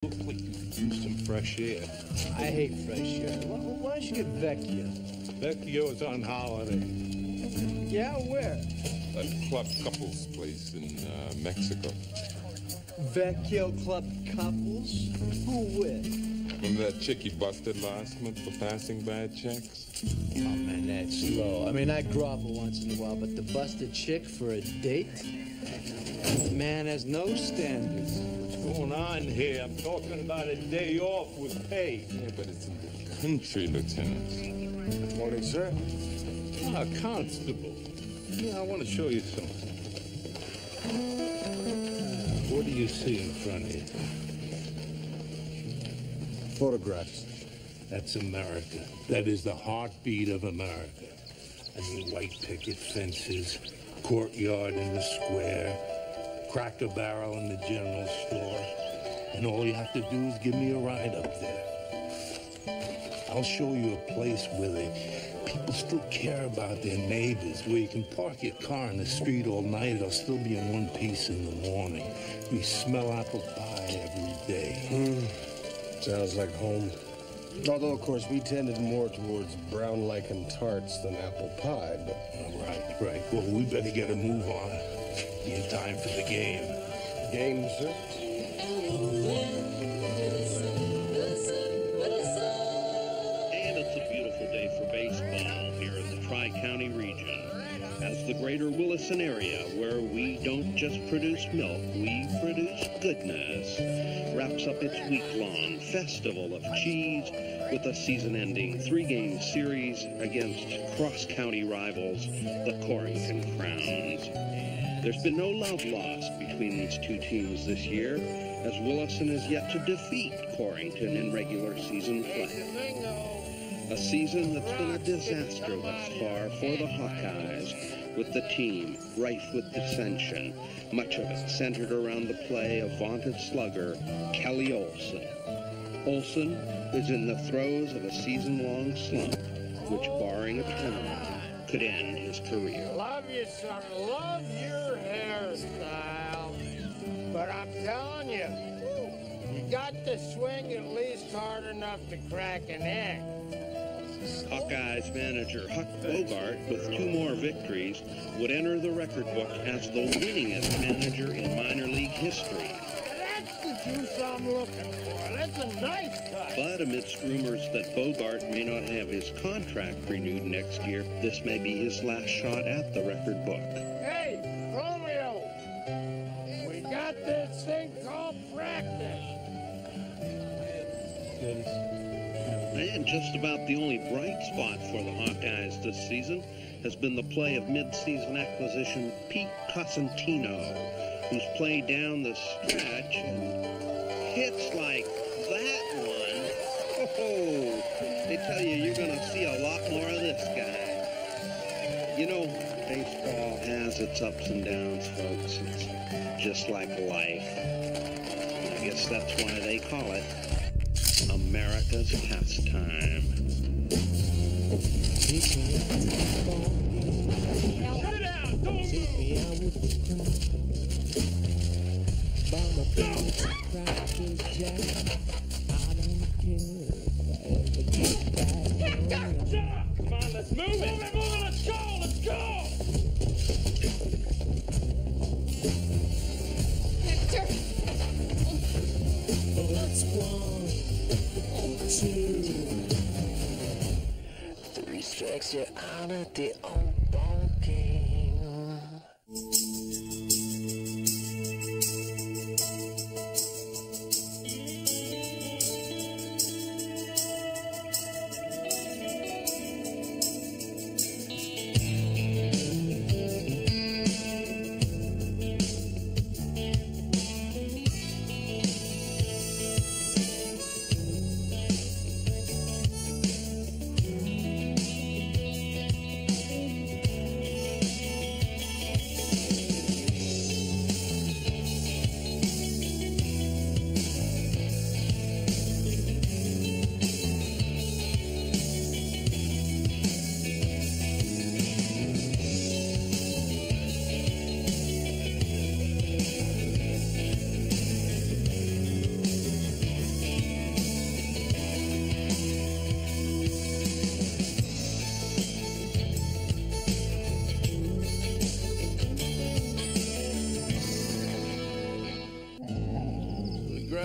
Look like you could use some fresh air. I hate fresh air. Why don't you get Vecchio? Vecchio's on holiday. Yeah, where? That club couples place in Mexico. Vecchio Club Couples? Who with? Remember that chick you busted last month for passing bad checks? Oh, man, that's slow. I mean, I grovel once in a while, but to bust a chick for a date? Man has no standards. What's going on here? I'm talking about a day off with pay. Yeah, but it's in the country, Lieutenant. Good morning, sir. Ah, Constable. Yeah, I want to show you something. What do you see in front of you? Photographs. That's America. That is the heartbeat of America. I mean, white picket fences, courtyard in the square, Cracker Barrel in the general store. And all you have to do is give me a ride up there. I'll show you a place where people still care about their neighbors, where you can park your car in the street all night. It'll still be in one piece in the morning. We smell apple pie every day. Sounds like home. Although, of course, we tended more towards brown lichen tarts than apple pie, but... Right. Well, we better get a move on. Be in time for the game. Game, sir? And it's a beautiful day for baseball here in the Tri-County region. As the greater Williston area, where we don't just produce milk, we produce goodness, wraps up its week-long festival of cheese with a season-ending 3-game series against cross-county rivals, the Corrington Crowns. There's been no love lost between these two teams this year, as Williston has yet to defeat Corrington in regular season play. A season that's been a disaster thus far for the Hawkeyes, with the team rife with dissension, much of it centered around the play of vaunted slugger Kelly Olson. Olson is in the throes of a season-long slump, which, barring a tournament, could end his career. Love you, son. Love your hairstyle. But I'm telling you, you got to swing at least hard enough to crack an egg. Hawkeyes manager Huck Bogart, with 2 more victories, would enter the record book as the winningest manager in minor league history. That's the juice I'm looking for. That's a nice cut. But amidst rumors that Bogart may not have his contract renewed next year, this may be his last shot at the record book. Hey, Romeo, we got this thing called practice. And just about the only bright spot for the Hawkeyes this season has been the play of mid-season acquisition Pete Cosentino, who's played down the stretch and hits like that one. Oh, they tell you you're going to see a lot more of this guy. You know, baseball has its ups and downs, folks. It's just like life. I guess that's why they call it America's pastime. Sit down, don't move. Come on, let's move it, let's go, let's go. Hector. That's 1, 2, 3 strikes, you're out of the old ball game.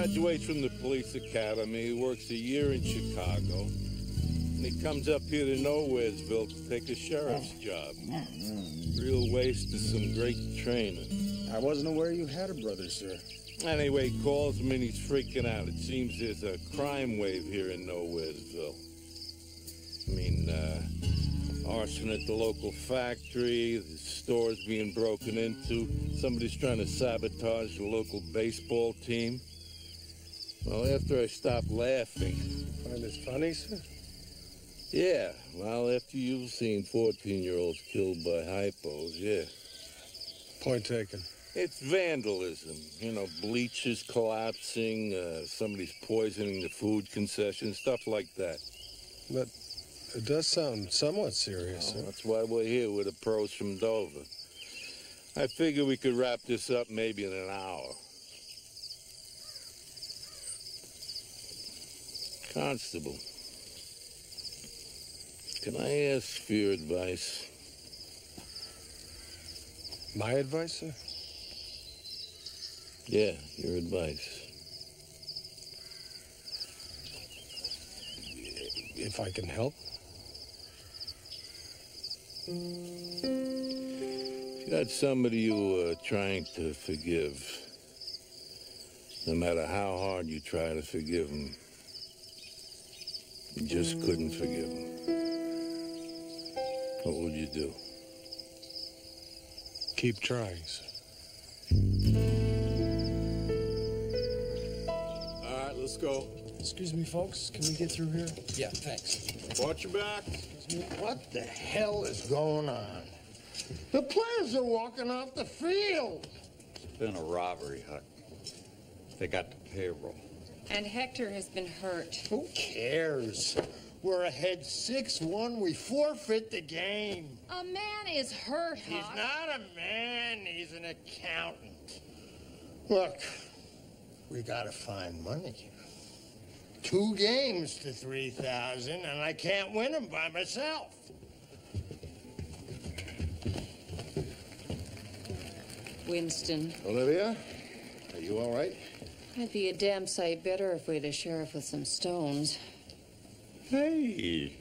graduates from the police academy, works a year in Chicago, and he comes up here to Nowheresville to take a sheriff's job. Real waste of some great training. I wasn't aware you had a brother, sir. Anyway, he calls me and he's freaking out. It seems there's a crime wave here in Nowheresville. I mean, arson at the local factory, the store's being broken into, somebody's trying to sabotage the local baseball team. Well, after I stopped laughing... Find this funny, sir? Yeah, well, after you've seen 14-year-olds killed by hypos, yeah. Point taken. It's vandalism. You know, bleachers collapsing, somebody's poisoning the food concession, stuff like that. But it does sound somewhat serious, sir. That's why we're here with the pros from Dover. I figure we could wrap this up maybe in an hour. Constable, can I ask for your advice? My advice, sir? Yeah, your advice. If I can help? If you had somebody you were trying to forgive, no matter how hard you try to forgive them, you just couldn't forgive them, what would you do? Keep trying, sir. All right, let's go. Excuse me, folks. Can we get through here? Yeah, thanks. Watch your back. What the hell is going on? The players are walking off the field. It's been a robbery, Huck. They got the payroll. And Hector has been hurt. Who cares? We're ahead 6-1. We forfeit the game. A man is hurt, He's Huck. not a man. He's an accountant. Look, we gotta find money. 2 games to 3,000, and I can't win them by myself. Winston, Olivia, are you all right? I'd be a damn sight better if we had a sheriff with some stones. Hey,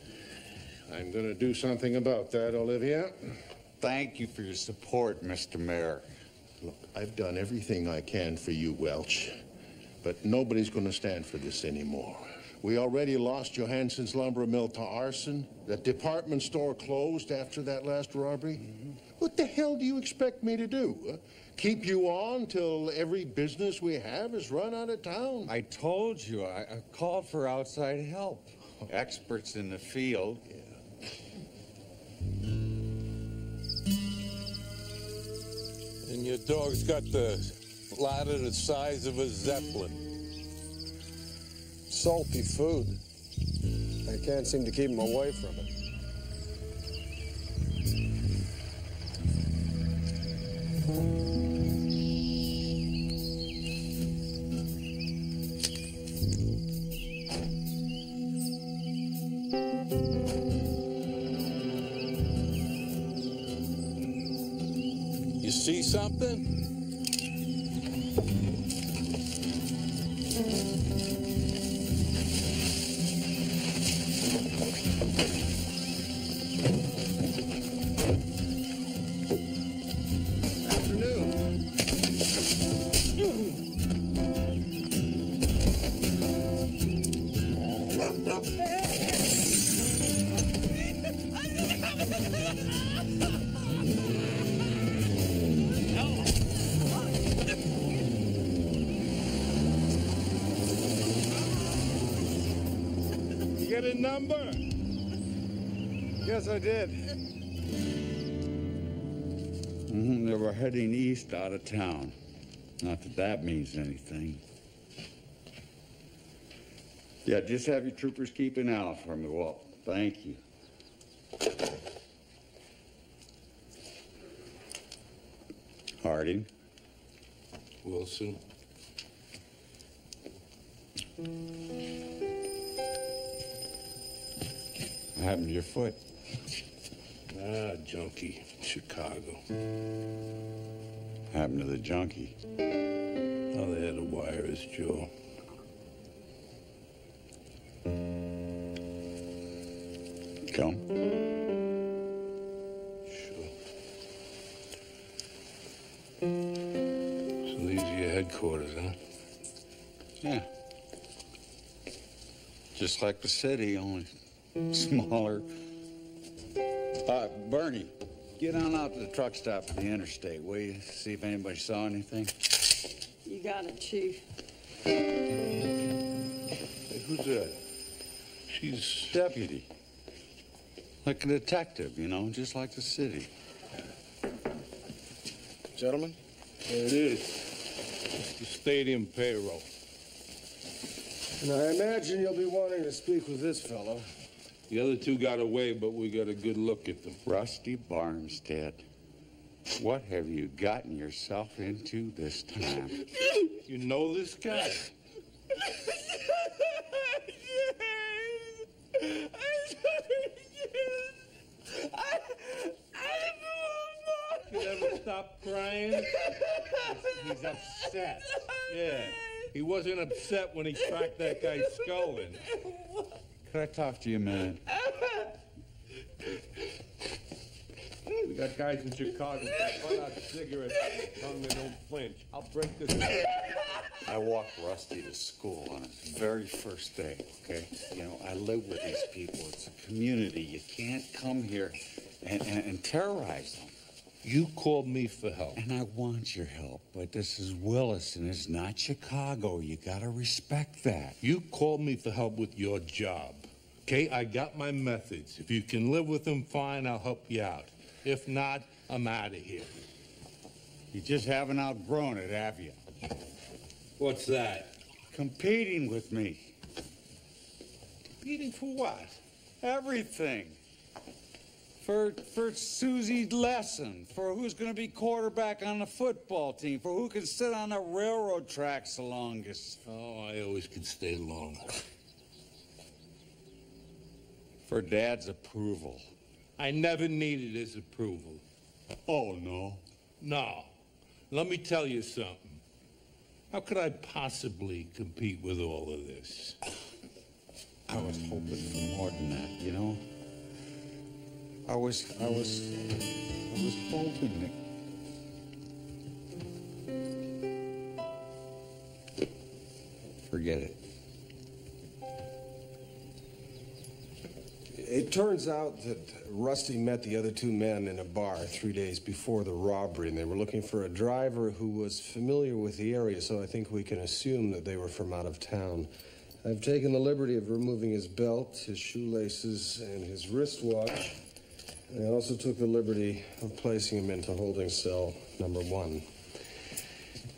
I'm going to do something about that, Olivia. Thank you for your support, Mr. Mayor. Look, I've done everything I can for you, Welch, but nobody's going to stand for this anymore. We already lost Johansson's lumber mill to arson. The department store closed after that last robbery. What the hell do you expect me to do? Keep you on till every business we have is run out of town? I told you, I called for outside help. Experts in the field. And your dog's got the bladder the size of a Zeppelin. Salty food. I can't seem to keep him away from it. You see something? Get a number? Yes, I did. They were heading east out of town. Not that that means anything. Yeah, just have your troopers keep an eye out for me, Walt. Thank you. Harding. Wilson. What happened to your foot? Junkie, Chicago. Happened to the junkie. Oh, they had to wire his jaw. Come. Sure. So these are your headquarters, huh? Yeah. Just like the city, only smaller. Bernie, get on out to the truck stop at the interstate, will you? See if anybody saw anything. You got it, Chief. Hey, who's that? She's Deputy. Like a detective, you know, just like the city. Gentlemen? There it is. It's the stadium payroll. And I imagine you'll be wanting to speak with this fellow. The other two got away, but we got a good look at them. Rusty Barnstead. What have you gotten yourself into this time? You know this guy? You ever stop crying? He's upset. Yeah. He wasn't upset when he cracked that guy's skull in. Could I talk to you a minute? We got guys in Chicago who put out cigarettes, tongue they don't flinch. I'll break this. I walked Rusty to school on his very first day, okay? You know, I live with these people. It's a community. You can't come here and terrorize them. You called me for help. And I want your help, but this is Williston. It's not Chicago. You gotta respect that. You called me for help with your job. Okay, I got my methods. If you can live with them, fine, I'll help you out. If not, I'm out of here. You just haven't outgrown it, have you? What's that? Competing with me. Competing for what? Everything. For Susie's lesson, for who's going to be quarterback on the football team, for who can sit on the railroad tracks the longest. Oh, I always could stay long. For Dad's approval. I never needed his approval. Oh, no? No. Let me tell you something. How could I possibly compete with all of this? I was hoping for more than that, you know? I was hoping that... Forget it. It turns out that Rusty met the other two men in a bar 3 days before the robbery, and they were looking for a driver who was familiar with the area, so I think we can assume that they were from out of town. I've taken the liberty of removing his belt, his shoelaces, and his wristwatch. I also took the liberty of placing him into holding cell number 1.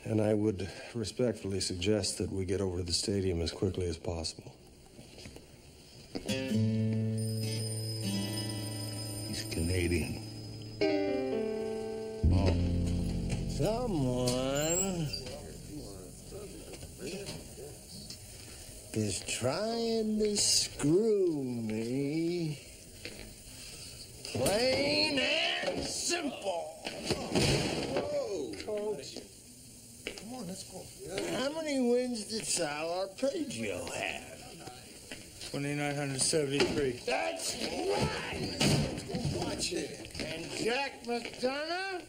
And I would respectfully suggest that we get over to the stadium as quickly as possible. He's Canadian. Oh. Someone is trying to screw me. Plain and simple. Whoa, Coach. Come on, let's go. How many wins did Salar Pedro have? 2,973. That's right. Watch it. And Jack McDonough?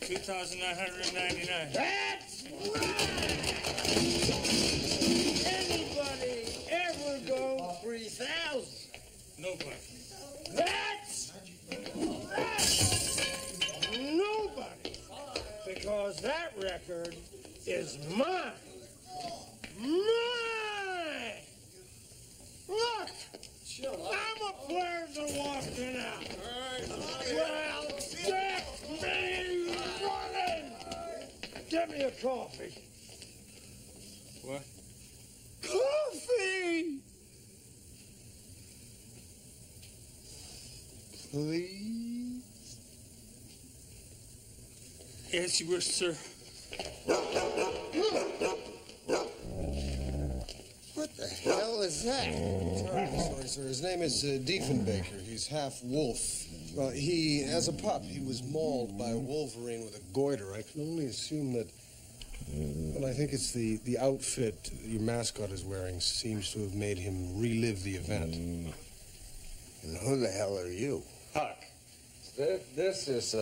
2,999. That's right. Anybody ever go 3,000? Nobody. That's nobody. Because that record is mine. Mine. Look, I'm a person walking out. Well, get me running. Get me a coffee. What? Coffee! Please? Yes, you wish, sir. What the hell is that? Sorry, sir. His name is Diefenbaker. He's half wolf. Well, as a pup, he was mauled by a wolverine with a goiter. I can only assume that... Well, I think it's the outfit your mascot is wearing seems to have made him relive the event. And who the hell are you? Huck, this is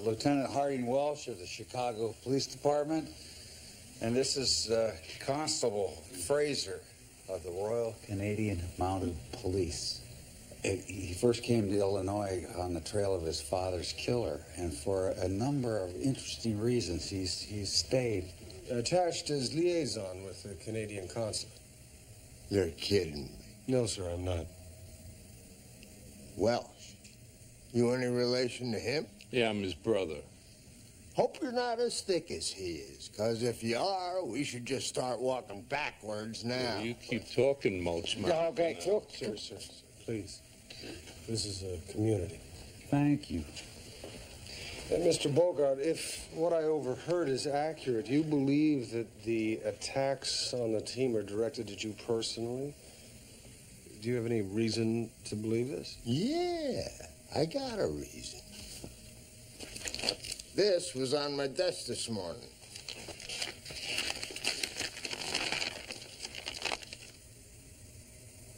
Lieutenant Harding Welsh of the Chicago Police Department, and this is Constable Fraser of the Royal Canadian Mounted Police. He first came to Illinois on the trail of his father's killer, and for a number of interesting reasons, he's stayed. Attached as liaison with the Canadian consulate. You're kidding me. No, sir, I'm not. Welsh, you any relation to him? Yeah, I'm his brother. Hope you're not as thick as he is, because if you are, we should just start walking backwards now. Well, you keep talking, Mulchman. Okay, cool. Sir, please. This is a community. Thank you. And Mr. Bogart, if what I overheard is accurate, you believe that the attacks on the team are directed at you personally? Do you have any reason to believe this? Yeah, I got a reason. This was on my desk this morning.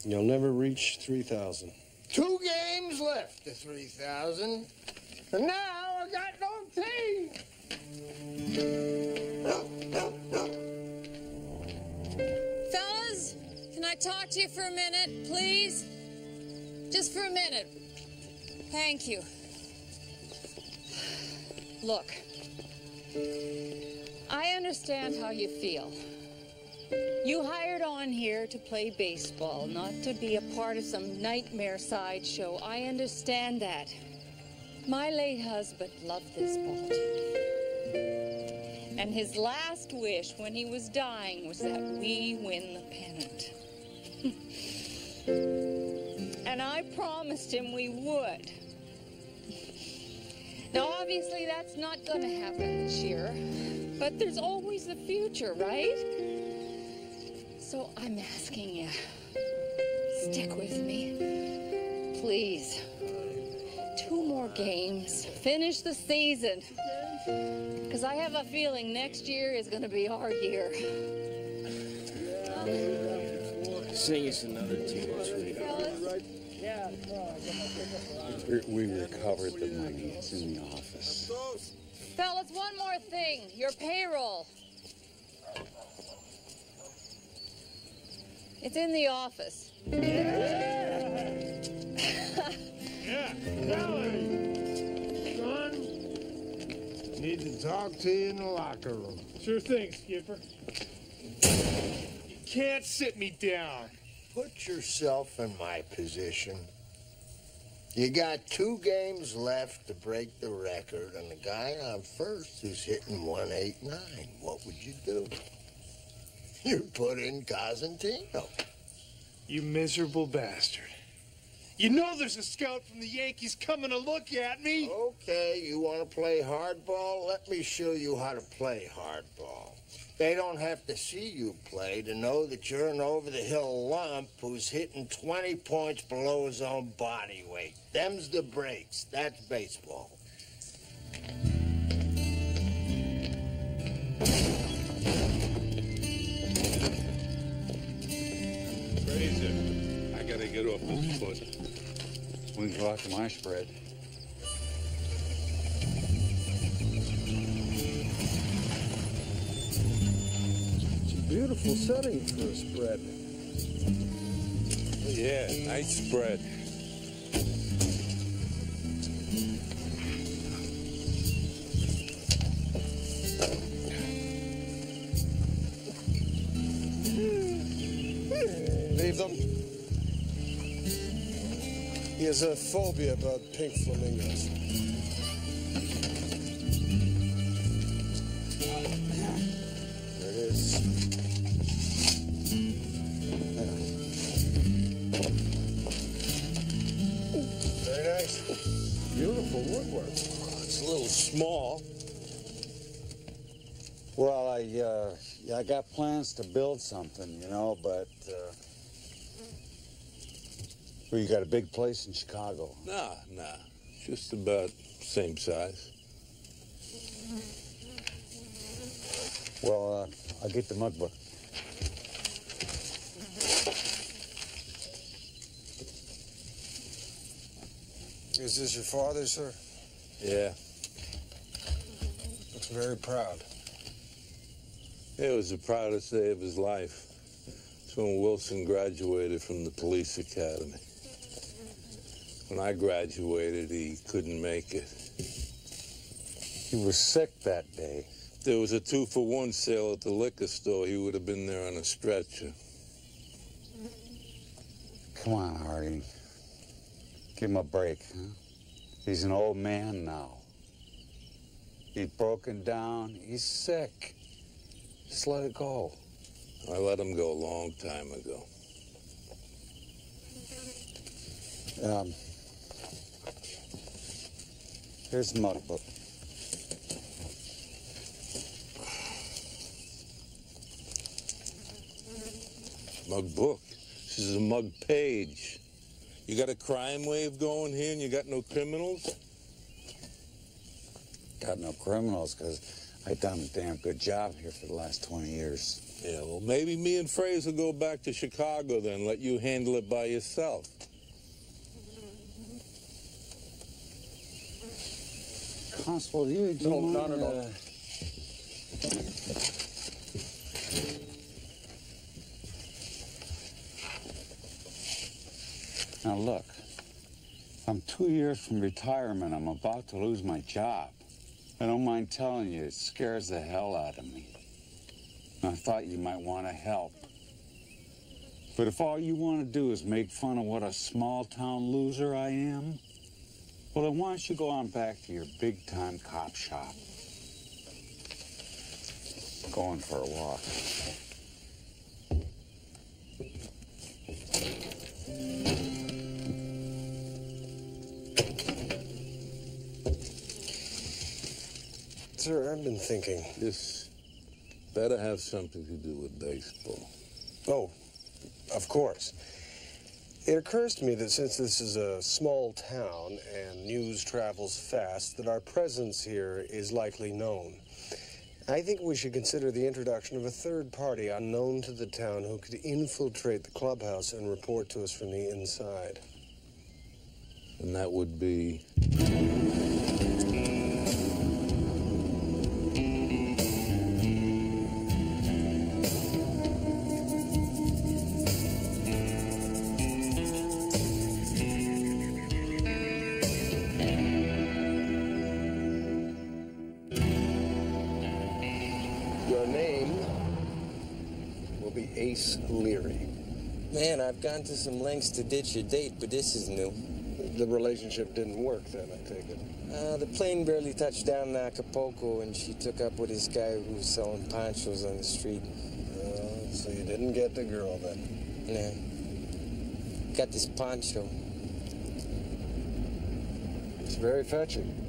You'll never reach 3,000. 2 games left to 3,000. And now I got no team. Fellas, can I talk to you for a minute, please? Just for a minute. Thank you. Look, I understand how you feel. You hired on here to play baseball, not to be a part of some nightmare sideshow. I understand that. My late husband loved this ball team. And his last wish when he was dying was that we win the pennant. And I promised him we would. Now, obviously, that's not going to happen this year. But there's always the future, right? So I'm asking you, stick with me, please. 2 more games, finish the season. Because I have a feeling next year is going to be our year. Sing us another tune, sweetheart. We recovered the money. It's in the office. Fellas, one more thing, your payroll. It's in the office. Valerie, son, need to talk to you in the locker room. Sure thing, Skipper. You can't sit me down. Put yourself in my position. You got 2 games left to break the record, and the guy on first is hitting 189. What would you do? You'd put in Cosentino. You miserable bastard. You know there's a scout from the Yankees coming to look at me. Okay, you want to play hardball? Let me show you how to play hardball. They don't have to see you play to know that you're an over-the-hill lump who's hitting 20 points below his own body weight. Them's the breaks. That's baseball. Fraser, I gotta get off this foot. We can go out to my spread. Beautiful setting for a spread. Yeah, nice spread. Leave them. He has a phobia about pink flamingos. There it is. Very nice. Beautiful woodwork. It's a little small. Well, I got plans to build something, you know, but, well, you got a big place in Chicago. Nah. Just about same size. Well, I'll get the mug book. Is this your father, sir? Yeah. Looks very proud. It was the proudest day of his life. It's when Wilson graduated from the police academy. When I graduated, he couldn't make it. He was sick that day. If there was a 2-for-1 sale at the liquor store, he would have been there on a stretcher. Come on, Harding. Give him a break, huh? He's an old man now. He's broken down. He's sick. Just let it go. I let him go a long time ago. Here's the mug book. Mug book? This is a mug page. You got a crime wave going here and you got no criminals? Got no criminals because I've done a damn good job here for the last 20 years. Yeah, well, maybe me and Fraser go back to Chicago then, let you handle it by yourself. Constable, you No, not at all. Now look, I'm 2 years from retirement. I'm about to lose my job. I don't mind telling you, it scares the hell out of me. And I thought you might want to help. But if all you want to do is make fun of what a small-town loser I am, well, then why don't you go on back to your big-time cop shop? Going for a walk. Sir, I've been thinking. This better have something to do with baseball. Oh, of course. It occurs to me that since this is a small town and news travels fast, that our presence here is likely known. I think we should consider the introduction of a third party unknown to the town who could infiltrate the clubhouse and report to us from the inside. And that would be... Your name will be Ace Leary. Man, I've gone to some lengths to ditch your date, but this is new. The relationship didn't work then, I take it. The plane barely touched down in Acapulco, and she took up with this guy who was selling ponchos on the street. So you didn't get the girl then? Nah. Got this poncho. It's very fetching.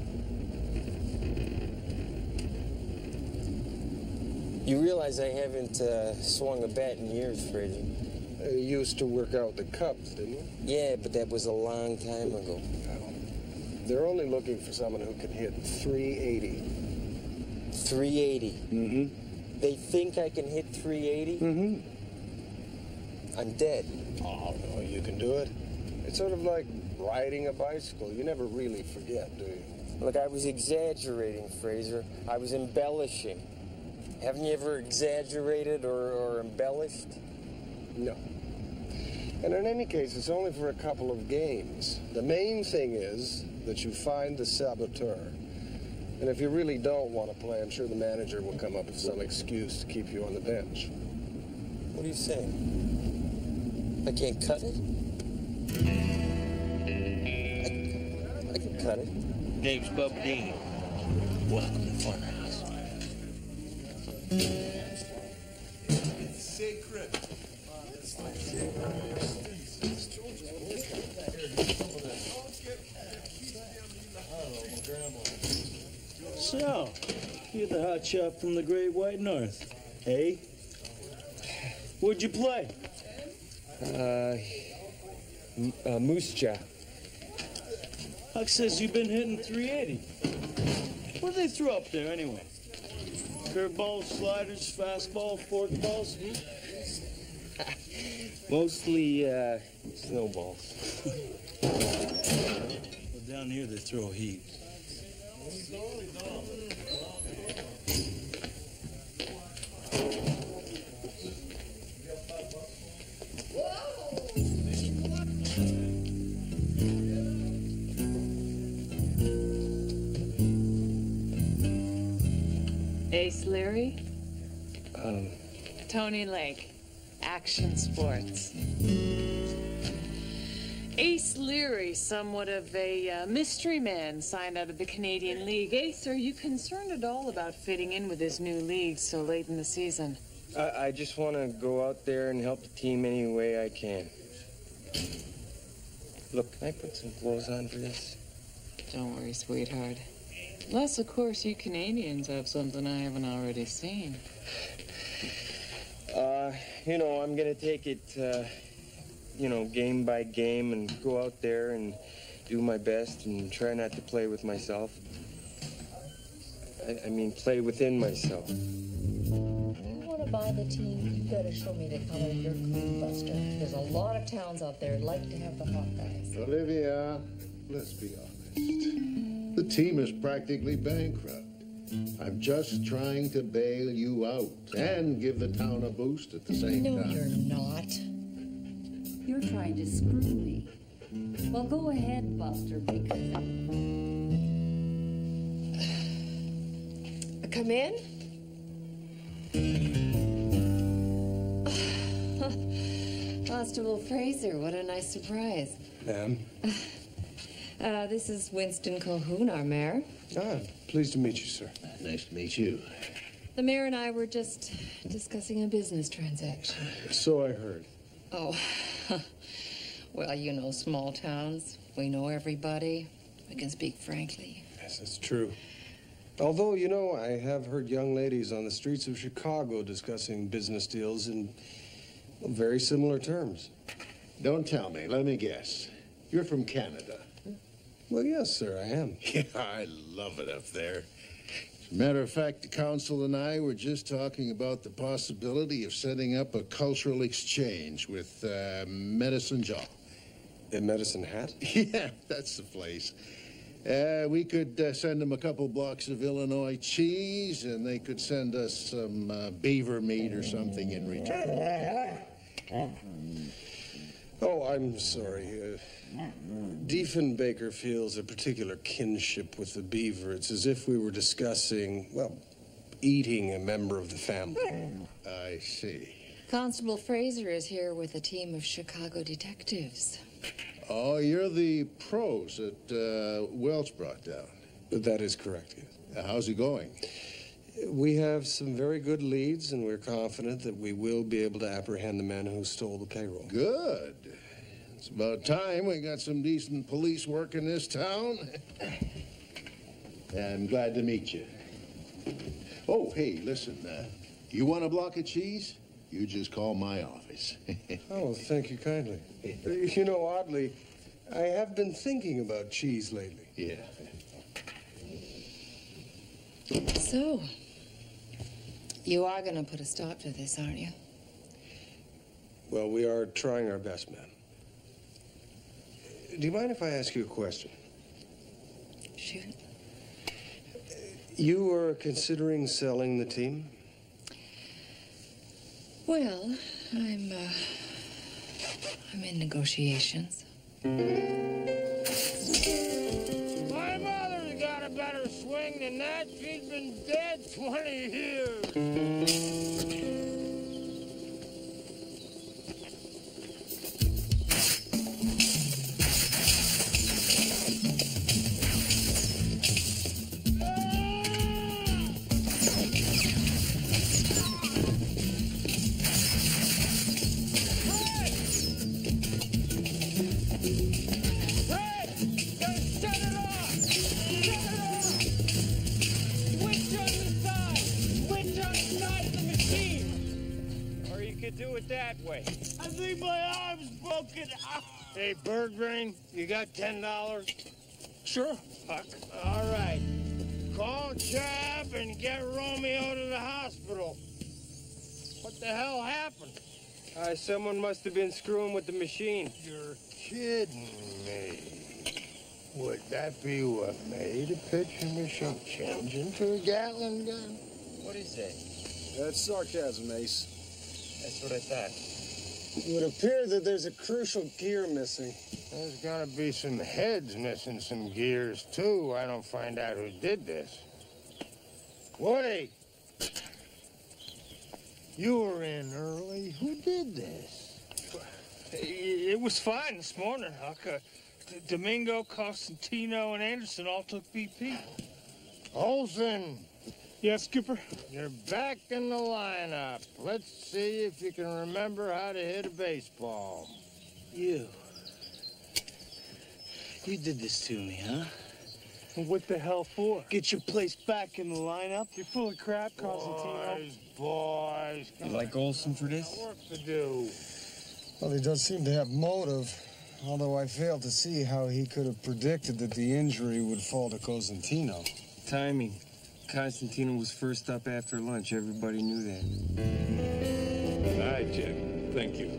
You realize I haven't swung a bat in years, Freddie. You used to work out the Cubs, didn't you? Yeah, but that was a long time ago. They're only looking for someone who can hit 380. 380? Mm-hmm. They think I can hit 380? Mm-hmm. I'm dead. Oh, no, you can do it. It's sort of like riding a bicycle. You never really forget, do you? Look, I was exaggerating, Fraser. I was embellishing. Haven't you ever exaggerated or embellished? No. And in any case, it's only for a couple of games. The main thing is that you find the saboteur. And if you really don't want to play, I'm sure the manager will come up with some excuse to keep you on the bench. What are you saying? I can't cut it? I can cut it. Name's Bub Dean. Welcome to Funhouse. It's sacred. So, you're the hot shot from the Great White North, eh? Where'd you play? Moose Jaw. Huck says you've been hitting 380. What do they throw up there anyway? Curveballs, sliders, fastball, forkballs? Mostly, snowballs. But down here they throw heat. Ace Leary? Tony Lake, Action Sports. Ace Leary, somewhat of a mystery man, signed out of the Canadian League. Ace, are you concerned at all about fitting in with this new league so late in the season? I just want to go out there and help the team any way I can. Look, can I put some clothes on for this? Don't worry, sweetheart. Unless, of course, you Canadians have something I haven't already seen. You know, I'm going to take it, you know, game by game and go out there and do my best and try not to play with myself. I mean, play within myself. If you want to buy the team, you got to show me the color of your crew, Buster. There's a lot of towns out there like to have the hot guys. Olivia, let's be honest. The team is practically bankrupt. I'm just trying to bail you out and give the town a boost at the same time. No, you're not. You're trying to screw me. Well, go ahead, Buster, because... Come in? Constable Fraser, what a nice surprise. Ma'am? This is Winston Colhoun, our mayor. Ah, pleased to meet you, sir. Nice to meet you. The mayor and I were just discussing a business transaction. So I heard. Oh, well, you know small towns. We know everybody. We can speak frankly. Yes, that's true. Although, you know, I have heard young ladies on the streets of Chicago discussing business deals in very similar terms. Don't tell me. Let me guess. You're from Canada. Well, yes, sir, I am. Yeah, I love it up there. As a matter of fact, the council and I were just talking about the possibility of setting up a cultural exchange with Medicine Jaw. In Medicine Hat? Yeah, that's the place. We could send them a couple blocks of Illinois cheese, and they could send us some beaver meat or something in return. Oh, I'm sorry. Diefenbaker feels a particular kinship with the beaver. It's as if we were discussing, well, eating a member of the family. I see. Constable Fraser is here with a team of Chicago detectives. Oh, you're the pros that Welch brought down. That is correct, yes. How's it going? We have some very good leads, and we're confident that we will be able to apprehend the men who stole the payroll. Good. It's about time we got some decent police work in this town. I'm glad to meet you. Oh, hey, listen, you want a block of cheese? You just call my office. Oh, thank you kindly. You know, oddly, I have been thinking about cheese lately. Yeah. So, you are going to put a stop to this, aren't you? Well, we are trying our best, ma'am. Do you mind if I ask you a question? Shoot. You are considering selling the team? Well, I'm in negotiations. My mother's got a better swing than that. She's been dead 20 years. That way. I think my arm's broken. Hey, Bird Brain, you got $10? Sure, Huck. All right. Call Chap and get Romeo to the hospital. What the hell happened? Someone must have been screwing with the machine. You're kidding me. Would that be what made a picture machine change into a Gatling gun? What is that? That's sarcasm, Ace. That's what I thought. It would appear that there's a crucial gear missing. There's gonna be some heads missing some gears, too. I don't find out who did this. Woody! You were in early. Who did this? It was fine this morning, Huck. Domingo, Costantino, and Anderson all took BP. Olson! Yes, Skipper? You're back in the lineup. Let's see if you can remember how to hit a baseball. You did this to me, huh? What the hell for? Get your place back in the lineup? You're full of crap, Costantino. Boys. You like Olson for this? Work to do. Well, he does seem to have motive, although I fail to see how he could have predicted that the injury would fall to Cosentino. Timing. Constantino was first up after lunch. Everybody knew that. All right, Jack. Thank you.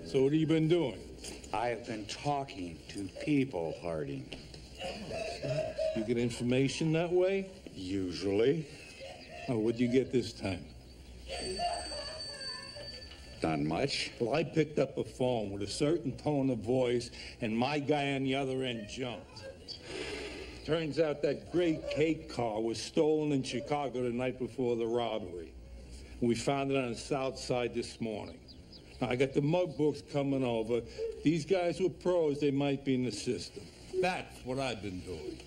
So what have you been doing? I have been talking to people, Harding. You get information that way? Usually. Oh, what'd you get this time? Not much. Well, I picked up a phone with a certain tone of voice, and my guy on the other end jumped. Turns out that gray cake car was stolen in Chicago the night before the robbery. We found it on the south side this morning. Now, I got the mug books coming over. These guys were pros. They might be in the system. That's what I've been doing.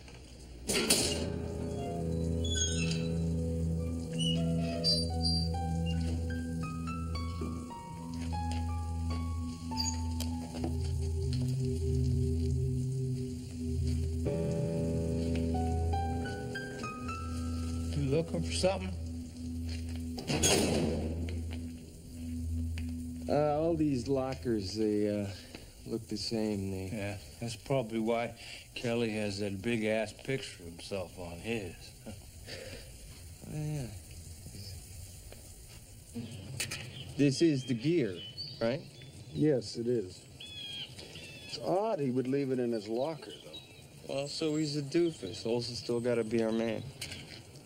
You looking for something? All these lockers, they look the same. Yeah, that's probably why Kelly has that big-ass picture of himself on his. Yeah. This is the gear, right? Yes, it is. It's odd he would leave it in his locker, though. Well, so he's a doofus. Olson's still got to be our man.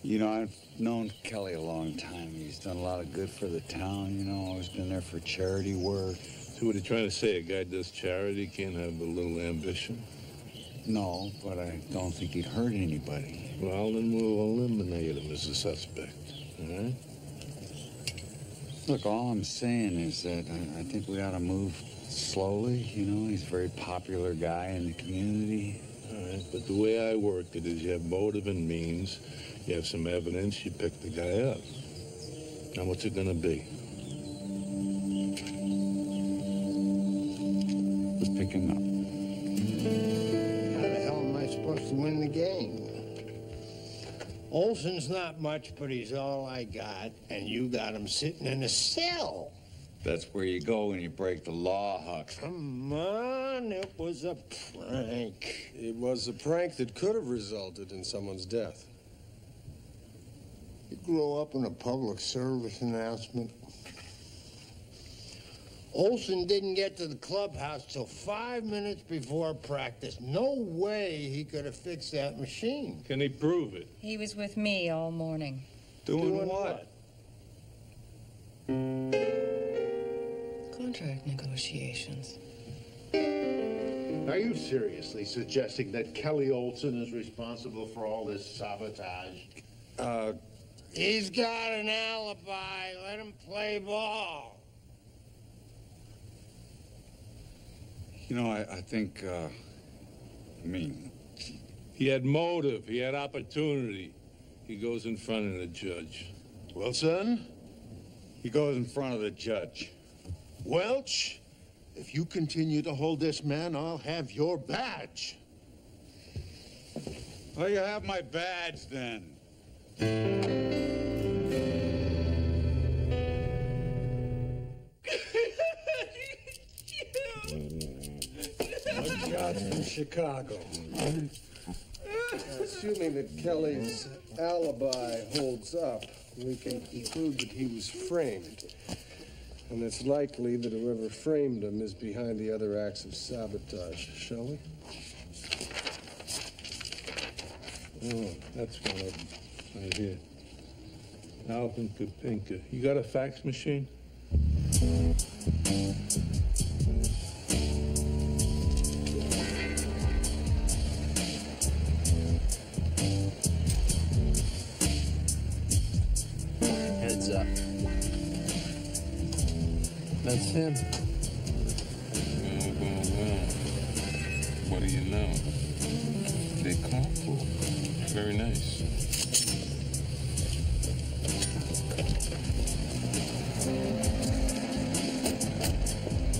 You know, I've known Kelly a long time. He's done a lot of good for the town, you know, always been there for charity work. So what are you trying to say? A guy does charity, can't have a little ambition? No, but I don't think he'd hurt anybody. Well, then we'll eliminate him as a suspect, all right? Look, all I'm saying is that I think we ought to move slowly, you know. He's a very popular guy in the community. All right, but the way I work it is you have motive and means, you have some evidence, you pick the guy up. Now, what's it gonna be? Let's pick him up. How the hell am I supposed to win the game? Olson's not much, but he's all I got, and you got him sitting in a cell. That's where you go when you break the law, Huck. Come on, it was a prank. It was a prank that could have resulted in someone's death. You grow up in a public service announcement. Olson didn't get to the clubhouse till 5 minutes before practice. No way he could have fixed that machine. Can he prove it? He was with me all morning. Doing what? Contract negotiations. Are you seriously suggesting that Kelly Olson is responsible for all this sabotage? He's got an alibi. Let him play ball. You know, I think, He had motive, he had opportunity. He goes in front of the judge. Wilson? he goes in front of the judge. Welch, if you continue to hold this man, I'll have your badge. Well, you have my badge then. Shots from Chicago. Assuming that Kelly's alibi holds up, we can conclude that he was framed. And it's likely that whoever framed him is behind the other acts of sabotage, shall we? Oh, that's one of them. Right here. Alvin Kupinka. You got a fax machine? Heads up. That's him. What do you know? They carpool. Very nice.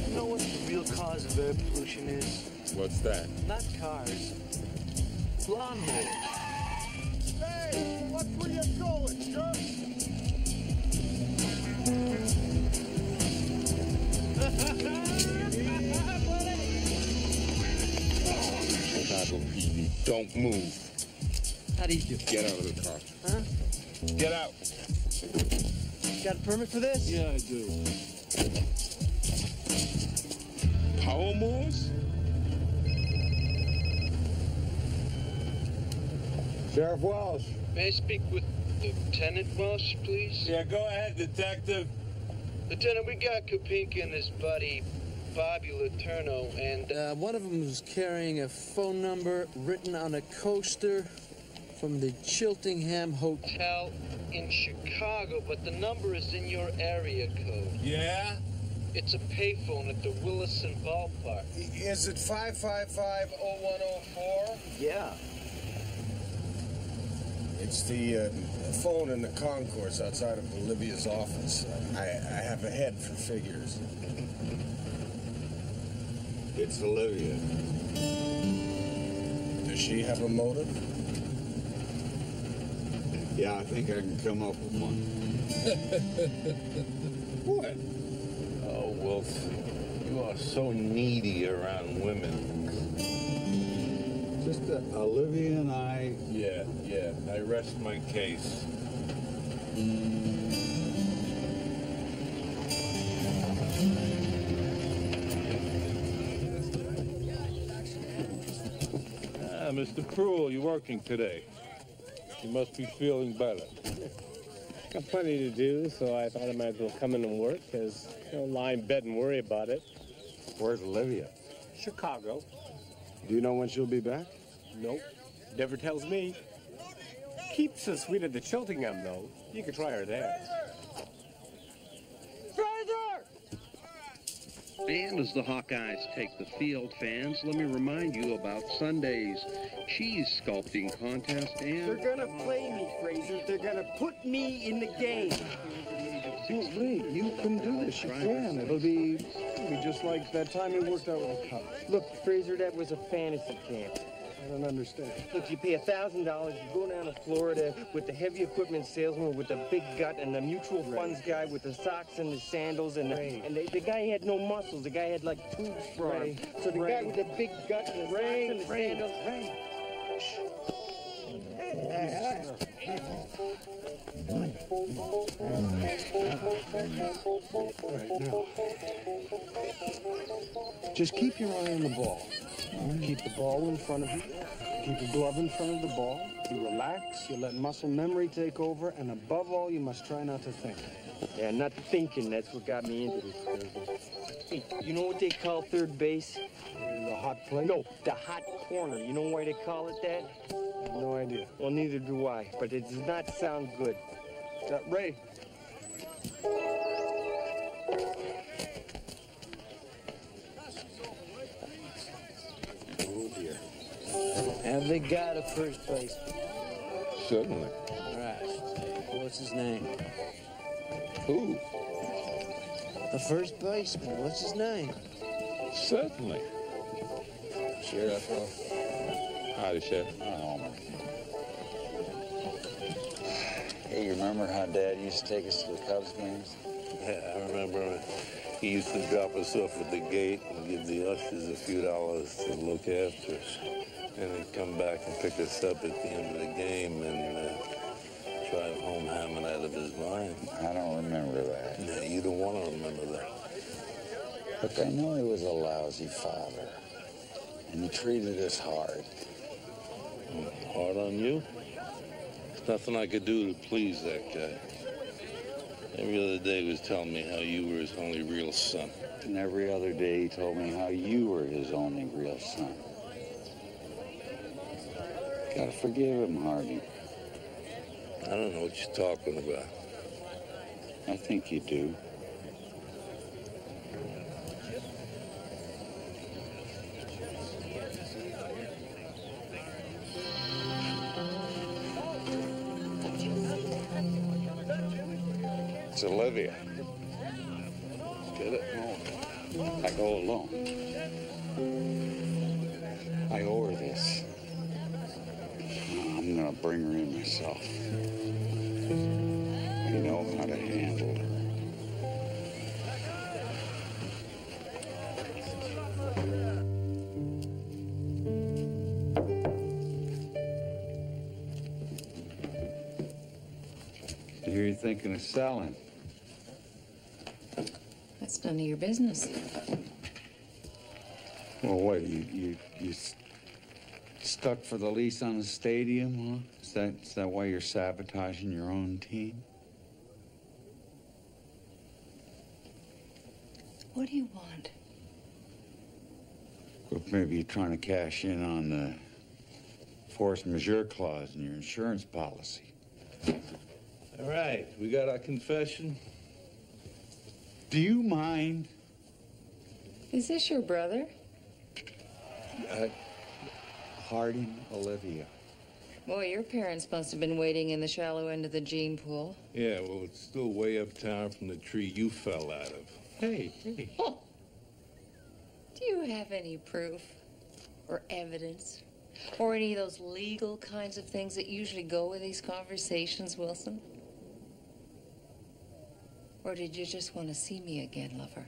You know what the real cause of air pollution is? What's that? Not cars. Lawnmowers. Hey, watch where you're going, jerk! Chicago PD, don't move. How do you do? Get out of the car. Huh? Get out. Got a permit for this? Yeah, I do. Power moors? Sheriff Welsh. May I speak with Lieutenant Welsh, please? Yeah, go ahead, detective. Lieutenant, we got Kupinka and his buddy, Bobby Letourneau, and... One of them was carrying a phone number written on a coaster from the Chiltingham Hotel. in Chicago, but the number is in your area code. Yeah? It's a payphone at the Willison Ballpark. Is it 555-0104? Yeah. It's the phone in the concourse outside of Olivia's office. I have a head for figures. It's Olivia. Does she have a motive? Yeah, I think I can come up with one. What? Oh, Wolf, you are so needy around women. Just Olivia and I. Yeah, I rest my case. Mr. Pruill, you working today? You must be feeling better. Got plenty to do, so I thought I might as well come in and work, because, lie in bed and worry about it. Where's Olivia? Chicago. Do you know when she'll be back? Nope. Never tells me. Keeps so sweet at the Cheltenham, though. You could try her there. And as the Hawkeyes take the field, fans, let me remind you about Sunday's cheese sculpting contest and... They're gonna play me, Fraser. They're gonna put me in the game. Wait, you can do this. You can. It'll be just like that time you worked out with the Cubs. Look, Fraser, that was a fantasy camp. I don't understand. Look, you pay $1,000, you go down to Florida with the heavy equipment salesman with the big gut and the mutual funds guy with the socks and the sandals and the guy had no muscles. The guy had like tubes for him. So the guy with the big gut and the socks and the sandals. Right now. Just keep your eye on the ball. Keep the ball in front of you. Keep your glove in front of the ball. You relax, you let muscle memory take over, and above all, you must try not to think. Yeah, not thinking, that's what got me into this. Hey, you know what they call third base? The hot plate? No, the hot corner. You know why they call it that? I have no idea. Well, neither do I, but it does not sound good. Ray. Oh, dear. Have they got a first base? Certainly. All right. What's his name? Who? The first baseman. What's his name? Certainly. Sheriff. Howdy, Sheriff. Hey, you remember how Dad used to take us to the Cubs games? Yeah, I remember he used to drop us off at the gate and give the ushers a few dollars to look after us. And he'd come back and pick us up at the end of the game and drive home hammered out of his mind. I don't remember that. No, you don't want to remember that. Look, I know he was a lousy father, and he treated us hard. Hard on you? There's nothing I could do to please that guy. Every other day he was telling me how you were his only real son. And every other day he told me how you were his only real son. Gotta forgive him, Hardy. I don't know what you're talking about. I think you do. It's Olivia. Get it? I go alone. I owe her this. I'm gonna bring her in myself. I know how to handle her. I hear you're thinking of selling. That's none of your business. Well, what, you stuck for the lease on the stadium, huh? Is that why you're sabotaging your own team? What do you want? Well, maybe you're trying to cash in on the force majeure clause in your insurance policy. All right, we got our confession. Do you mind? Is this your brother? Harding Olivia. Boy, your parents must have been waiting in the shallow end of the gene pool. Yeah, well, it's still way uptown from the tree you fell out of. Hey. Oh. Do you have any proof or evidence or any of those legal kinds of things that usually go with these conversations, Wilson? Or did you just want to see me again, lover?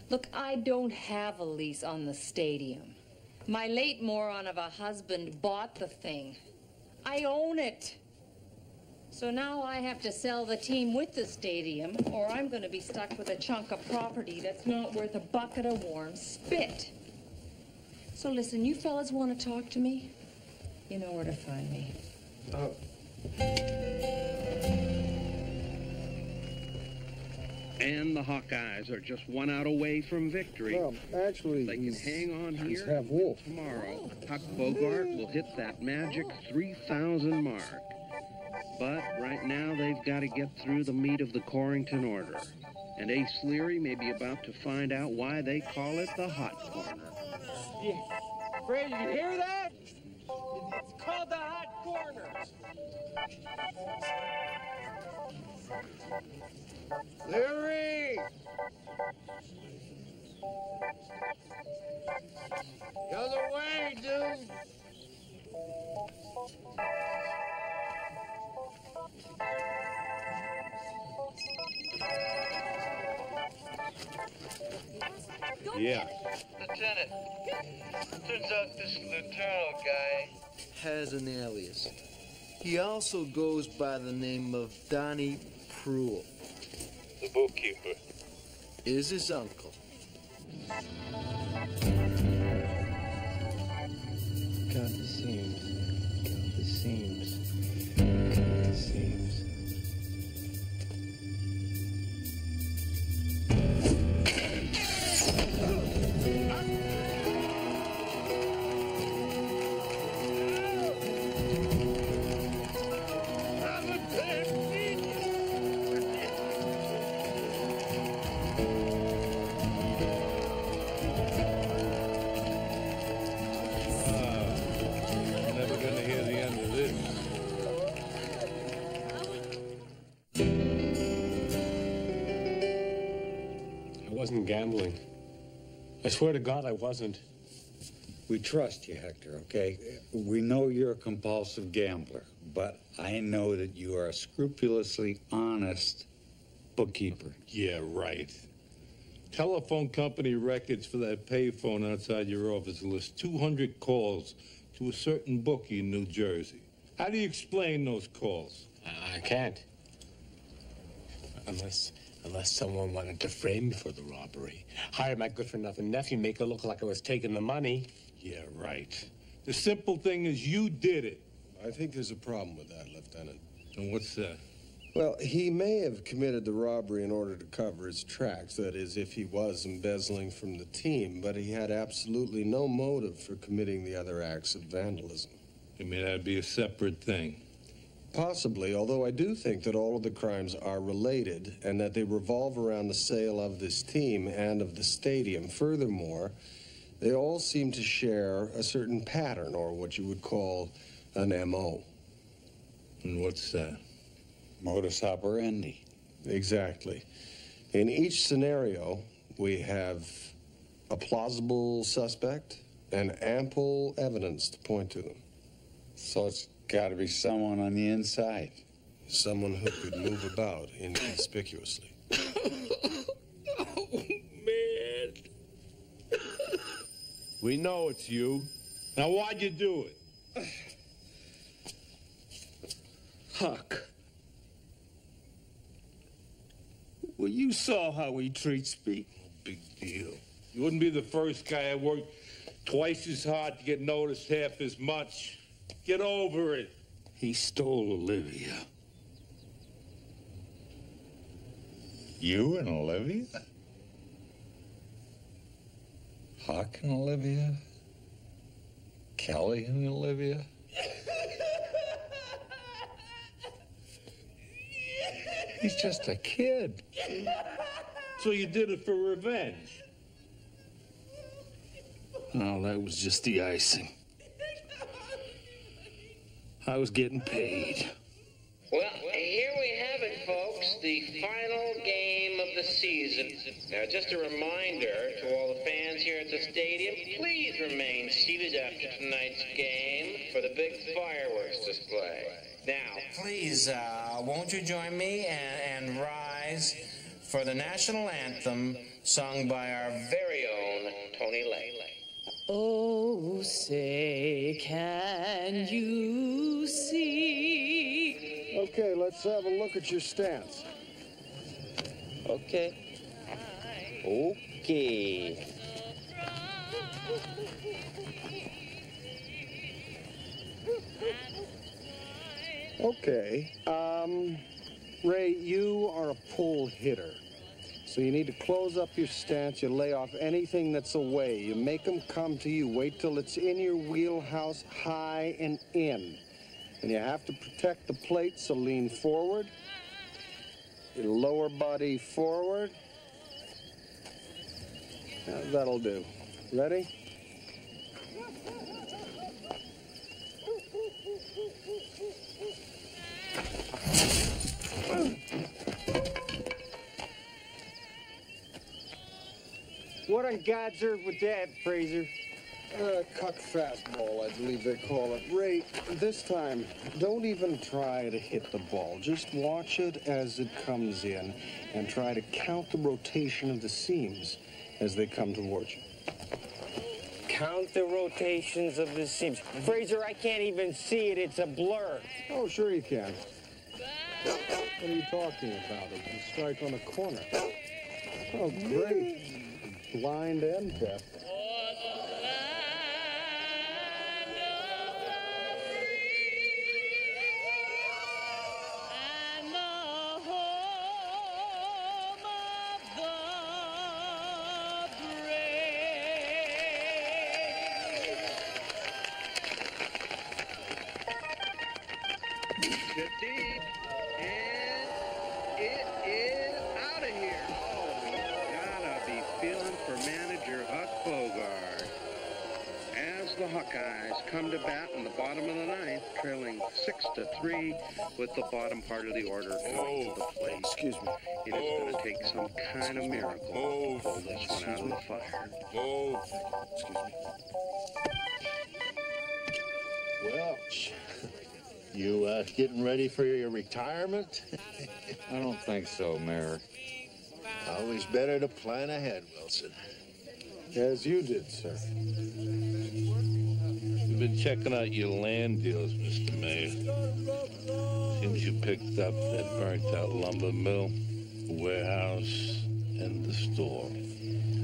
Look, I don't have a lease on the stadium. My late moron of a husband bought the thing. I own it. So now I have to sell the team with the stadium, or I'm going to be stuck with a chunk of property that's not worth a bucket of warm spit. So listen, you fellas want to talk to me? You know where to find me. And the Hawkeyes are just one out away from victory. Well, actually, they can hang on here have Wolf. Tomorrow. Huck Bogart will hit that magic 3,000 mark. But right now, they've got to get through the meat of the Corrington order. And Ace Leary may be about to find out why they call it the hot corner. Yeah. Fred, you hear that? It's called the hot corner. Leary! The other way, dude! Yeah. Lieutenant, turns out this Lutero guy has an alias. He also goes by the name of Donnie Pruitt. The bookkeeper. Is his uncle. Count the seams. Count the seams. Count the seams. Never gonna hear the end of this. I wasn't gambling. I swear to God I wasn't. We trust you, Hector, okay? We know you're a compulsive gambler, but I know that you are a scrupulously honest bookkeeper. Yeah, right. Telephone company records for that payphone outside your office list 200 calls to a certain bookie in New Jersey. How do you explain those calls? I can't. Unless someone wanted to frame me for the robbery. Hire my good-for-nothing nephew, make it look like I was taking the money. Yeah, right. The simple thing is you did it. I think there's a problem with that, Lieutenant. And what's that? Well, he may have committed the robbery in order to cover his tracks, that is, if he was embezzling from the team, but he had absolutely no motive for committing the other acts of vandalism. You mean that'd be a separate thing? Possibly, although I do think that all of the crimes are related and that they revolve around the sale of this team and of the stadium. Furthermore, they all seem to share a certain pattern, or what you would call an M.O. And what's that? Modus operandi. Exactly. In each scenario, we have a plausible suspect and ample evidence to point to them. So it's got to be someone on the inside. Someone who could move about inconspicuously. Oh, man. We know it's you. Now, why'd you do it? Huck. Well, you saw how he treats me. Big deal. You wouldn't be the first guy I worked twice as hard to get noticed half as much. Get over it. He stole Olivia. You and Olivia? Huck and Olivia? Kelly and Olivia? He's just a kid. So you did it for revenge? No, that was just the icing. I was getting paid. Well, here we have it, folks, the final game of the season. Now, just a reminder to all the fans here at the stadium, please remain seated after tonight's game for the big fireworks display. Now, please, won't you join me and rise for the national anthem sung by our very own Tony Lake. Oh, say, can you see? Okay, let's have a look at your stance. Okay. Okay. Okay. Ray, you are a pull hitter. So you need to close up your stance. You lay off anything that's away. You make them come to you. Wait till it's in your wheelhouse, high and in. And you have to protect the plate, so lean forward. Your lower body forward. That'll do. Ready? What on God's earth with that, Fraser? Cuck fastball, I believe they call it. Ray, this time, don't even try to hit the ball. Just watch it as it comes in and try to count the rotation of the seams as they come towards you. Count the rotations of the seams. Fraser, I can't even see it. It's a blur. Oh, sure you can. What are you talking about? It's a strike on a corner. Oh, great. Blind and deaf. Come to bat in the bottom of the ninth, trailing 6-3 with the bottom part of the order going to the plate. Excuse me. It is going to take some kind of miracle to pull this one out of the fire. Excuse me. Welch, you getting ready for your retirement? I don't think so, Mayor. Always better to plan ahead, Wilson. As you did, sir. Been checking out your land deals, Mr. Mayor. Since you picked up that burnt-out lumber mill, warehouse, and the store.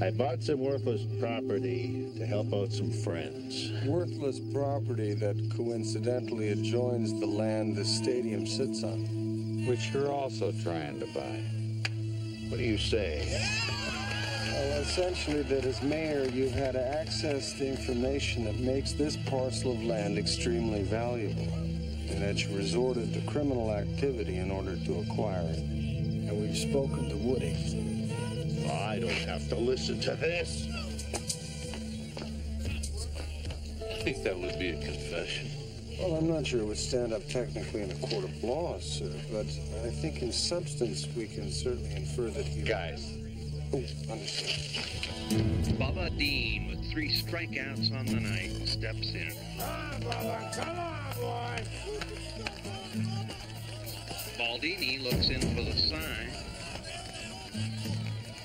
I bought some worthless property to help out some friends. Worthless property that coincidentally adjoins the land this stadium sits on. Which you're also trying to buy. What do you say? Well, essentially that as mayor, you've had to access the information that makes this parcel of land extremely valuable, and that you resorted to criminal activity in order to acquire it. And we've spoken to Woody. I don't have to listen to this. I think that would be a confession. Well, I'm not sure it would stand up technically in a court of law, sir, but I think in substance we can certainly infer that he... Guys. Oh, understood. Bubba Dean, with 3 strikeouts on the night, steps in. Bubba, come on, boy. Baldini looks in for the sign.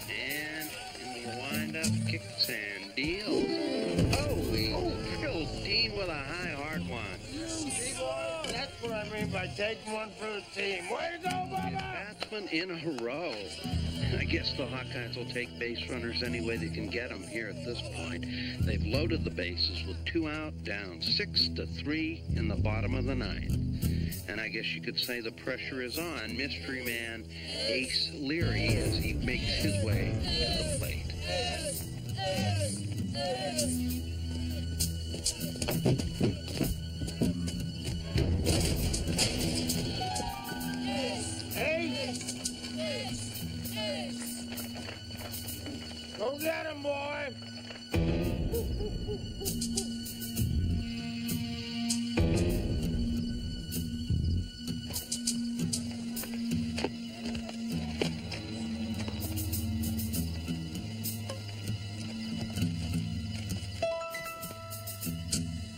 And in the windup, kicks and deals. Oh, he drilled Dean with a high, hard one. See, boy, that's what I mean by taking one for the team. Way to go, Bubba! Batsman in a row. I guess the Hawkeyes will take base runners any way they can get them here at this point. They've loaded the bases with 2 out, down 6-3 in the bottom of the 9th. And I guess you could say the pressure is on mystery man Ace Leary as he makes his way to the plate. Go get him, boy!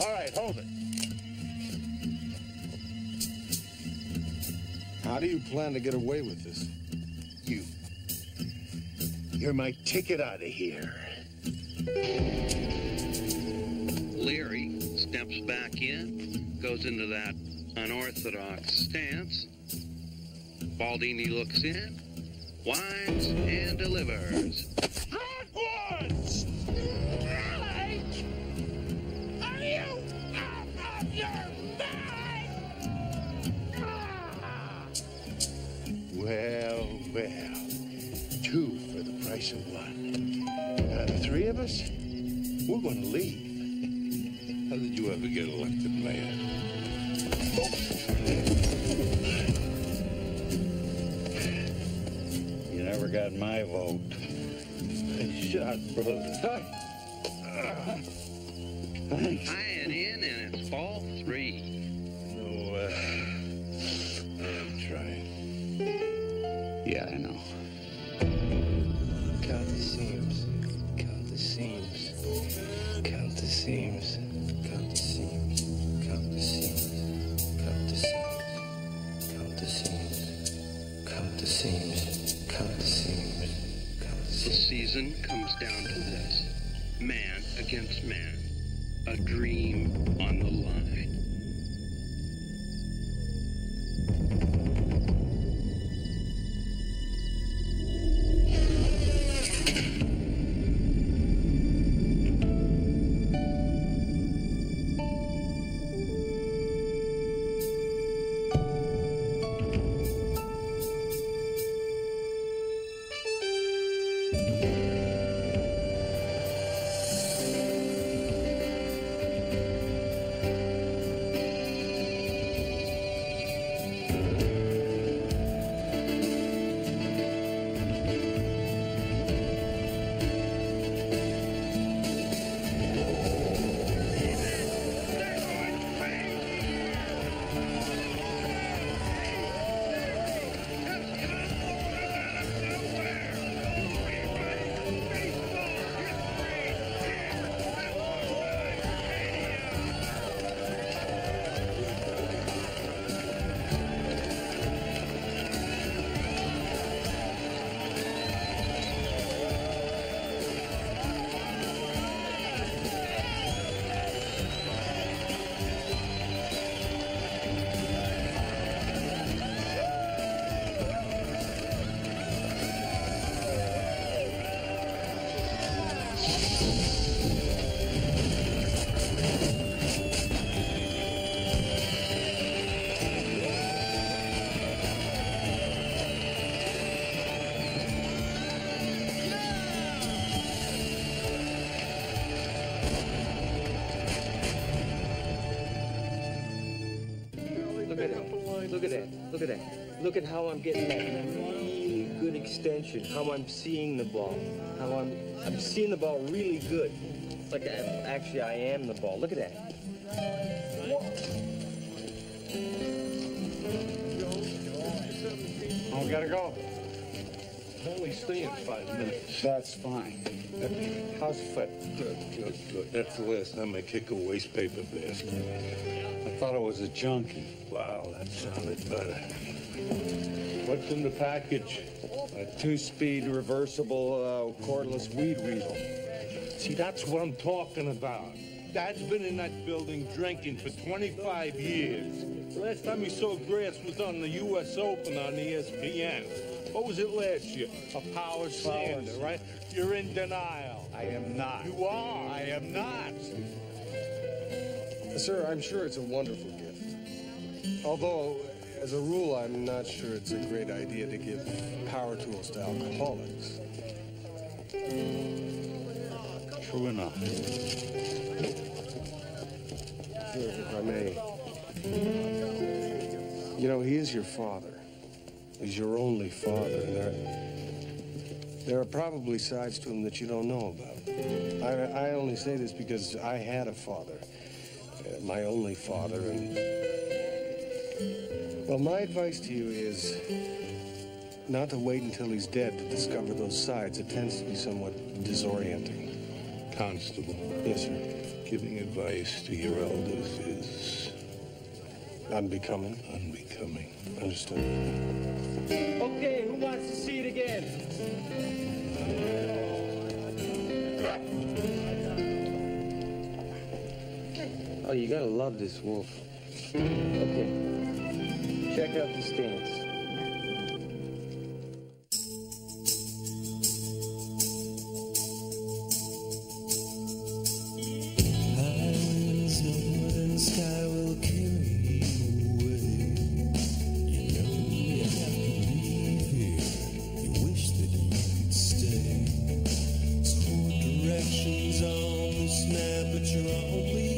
All right, hold it. How do you plan to get away with this? You're my ticket out of here. Leary steps back in, goes into that unorthodox stance. Baldini looks in, winds, and delivers. Backwards! Are you out of your mind? Well, 2 for the price of 1. The 3 of us, we're going to leave. How did you ever get elected mayor? You never got my vote. Nice shot, brother. Thanks. High and in, and it's ball 3. No, I'm trying. Yeah, I know. Count the seams. Count the seams. Count the seams. Count the seams. Count the seams. Count the seams. Count the seams. Count the seams. Count the seams. Count the The seams. season comes down to this. Man against man. A dream on the line. Look at that. Look at that. Look at how I'm getting that really good extension. How I'm seeing the ball. How I'm seeing the ball really good. It's like actually I am the ball. Look at that. Oh, we gotta go. Only stay in 5 minutes. That's fine. How's the foot? Good, good, good. That's the last time I kick a waste paper basket. I thought it was a junkie. Wow, that sounded better. What's in the package? A 2-speed reversible cordless weed weasel. See, that's what I'm talking about. Dad's been in that building drinking for 25 years. The last time he saw grass was on the U.S. Open on ESPN. What was it last year? A power sander, right? You're in denial. I am not. You are. I am not. Sir, I'm sure it's a wonderful gift. Although, as a rule, I'm not sure it's a great idea to give power tools to alcoholics. True enough. Sir, if I may. You know, he is your father. He's your only father. And there are probably sides to him that you don't know about. I only say this because I had a father. My only father, and well, my advice to you is not to wait until he's dead to discover those sides. It tends to be somewhat disorienting. Constable. Yes, sir. Giving advice to your elders is unbecoming. Unbecoming. Understood. Okay, who wants to see it again? Oh, you gotta love this wolf. Okay. Check out the stance. Directions on the snap, but you're only